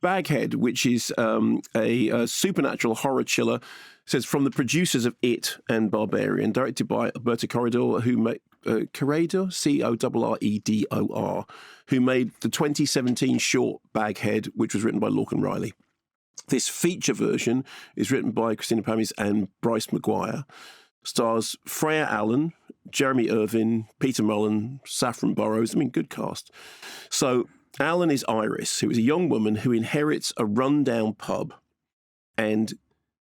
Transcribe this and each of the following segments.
Baghead, which is a supernatural horror chiller, says from the producers of It and Barbarian, directed by Alberto Corredor, who made Corredor, Corredor, who made the 2017 short Baghead, which was written by Lorcan Riley. This feature version is written by Christina Pamis and Bryce Maguire. Stars Freya Allen, Jeremy Irvin, Peter Mullen, Saffron Burrows. I mean, good cast. So Allen is Iris, who is a young woman who inherits a rundown pub, and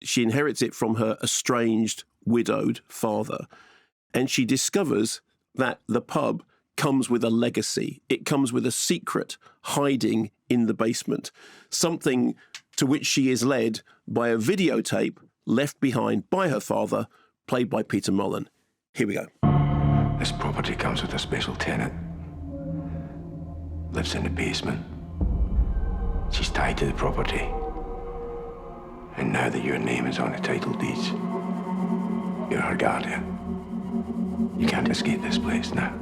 she inherits it from her estranged, widowed father. And she discovers that the pub comes with a legacy. It comes with a secret hiding in the basement, something to which she is led by a videotape left behind by her father, played by Peter Mullen. Here we go. This property comes with a special tenant. Lives in the basement. She's tied to the property. And now that your name is on the title deeds, you're her guardian. You can't escape this place now.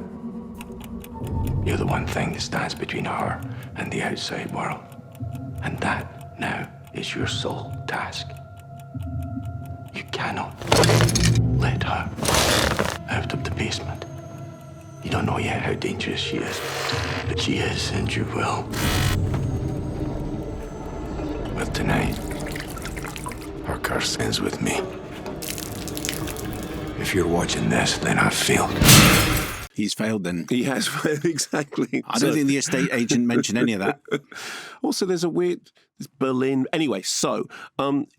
You're the one thing that stands between her and the outside world. And that now is your sole task. You cannot let her out of the basement. You don't know yet how dangerous she is, but she is, and you will. But tonight, her curse ends with me. If you're watching this, then I've failed. He's failed then. He has, exactly. I don't think the estate agent mentioned any of that. Also, there's a weird Berlin. Anyway, so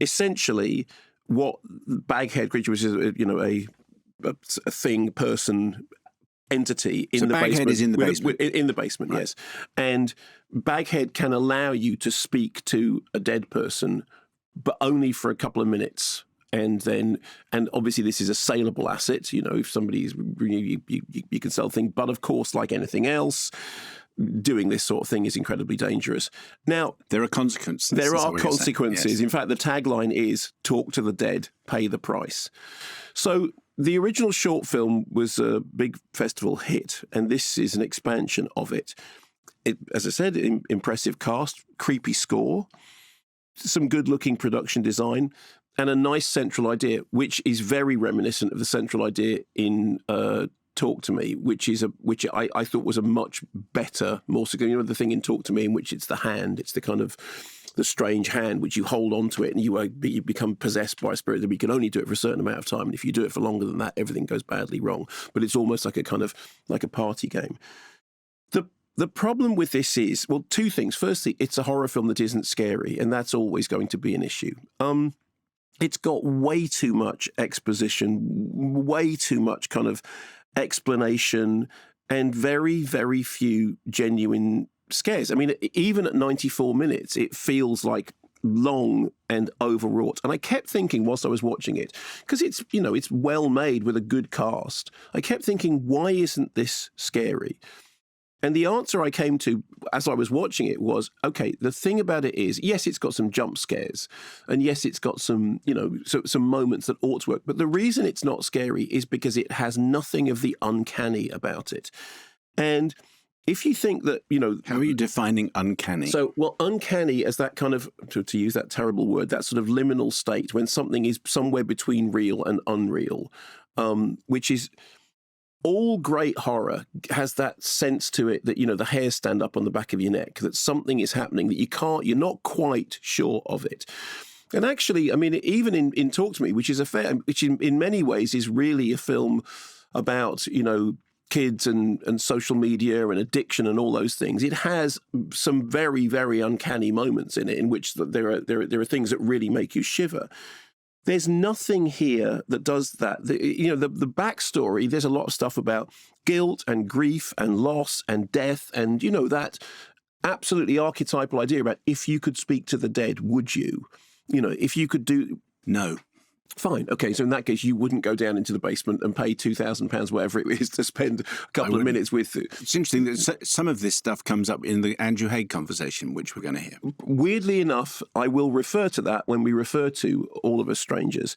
essentially, what Baghead creature, which is a thing, person, entity in the Baghead basement. Is in the basement. In the basement, right. Yes. And Baghead can allow you to speak to a dead person, but only for a couple of minutes. And obviously this is a saleable asset. You know, if somebody's, you can sell things. But of course, like anything else, doing this sort of thing is incredibly dangerous. Now, there are consequences. There are consequences. Yes. In fact, the tagline is "Talk to the dead, pay the price." So the original short film was a big festival hit, and this is an expansion of it. As I said, impressive cast, creepy score, some good-looking production design, and a nice central idea, which is very reminiscent of the central idea in Talk to Me, which I thought was a much better, more secure. You know, the thing in Talk to Me in which it's the hand, it's the kind of the strange hand which you hold on to it, and you become possessed by a spirit that we can only do it for a certain amount of time, and if you do it for longer than that, everything goes badly wrong. But it's almost like a party game. The problem with this is, well, two things. Firstly, it's a horror film that isn't scary, and that's always going to be an issue. It's got way too much exposition, way too much kind of explanation, and very, very few genuine scares. I mean, even at 94 minutes, it feels like long and overwrought. And I kept thinking whilst I was watching it, because it's well made with a good cast, I kept thinking, why isn't this scary? And the answer I came to as I was watching it was, okay, the thing about it is, yes, it's got some jump scares, and yes, it's got some, some moments that ought to work. But the reason it's not scary is because it has nothing of the uncanny about it. And if you think that, How are you defining uncanny? So, well, uncanny as that kind of, to use that terrible word, that sort of liminal state when something is somewhere between real and unreal, which is... All great horror has that sense to it that, the hairs stand up on the back of your neck, that something is happening that you're not quite sure of it. And actually, I mean, even in Talk to Me, which in many ways is really a film about, kids and social media and addiction and all those things, it has some very, very uncanny moments in it in which there are things that really make you shiver. There's nothing here that does that. The backstory, there's a lot of stuff about guilt and grief and loss and death and, that absolutely archetypal idea about if you could speak to the dead, would you? If you could do... No. Fine. Okay, so in that case, you wouldn't go down into the basement and pay £2,000, whatever it is, to spend a couple of minutes with... It's interesting that some of this stuff comes up in the Andrew Haigh conversation, which we're going to hear. Weirdly enough, I will refer to that when we refer to All of Us Strangers.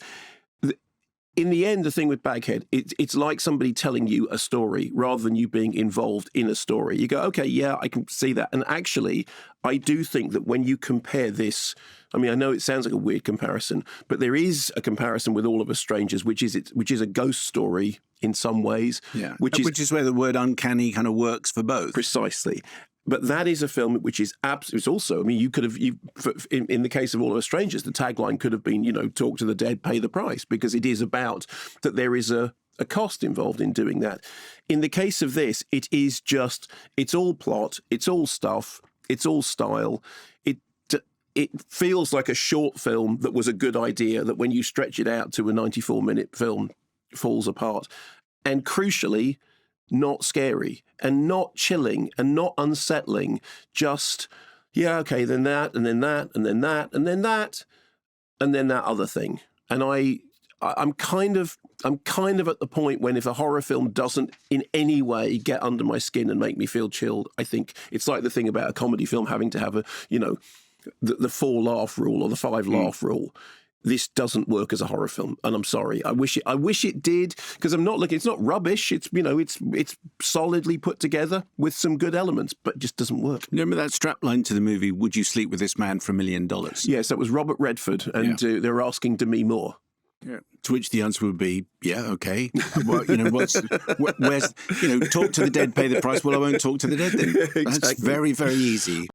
in the end, the thing with Baghead, it's like somebody telling you a story rather than you being involved in a story. You go, okay, yeah, I can see that. And actually, I do think that when you compare this, I mean, I know it sounds like a weird comparison, but there is a comparison with All of Us Strangers, which is a ghost story in some ways. Yeah, which is where the word uncanny kind of works for both. Precisely. But that is a film which is absolutely. It's also, I mean, you could have, in the case of All of Us Strangers, the tagline could have been, talk to the dead, pay the price, because it is about that there is a cost involved in doing that. In the case of this, it's all plot, it's all stuff, it's all style. It feels like a short film that was a good idea that when you stretch it out to a 94-minute film, falls apart. And crucially, not scary and not chilling and not unsettling. Just, yeah, okay, then that, and then that, and then that, and then that, and then that other thing. And I'm kind of at the point when if a horror film doesn't in any way get under my skin and make me feel chilled, I think it's like the thing about a comedy film having to have the 4-laugh rule or the 5-laugh rule. This doesn't work as a horror film, and I'm sorry. I wish it did, because I'm not looking. It's not rubbish. It's it's solidly put together with some good elements, but it just doesn't work. Remember that strapline to the movie? Would you sleep with this man for $1 million? Yes, that was Robert Redford, and they were asking Demi Moore. Yeah. To which the answer would be, yeah, okay. Well, where's talk to the dead, pay the price. Well, I won't talk to the dead then. Exactly. That's very, very easy.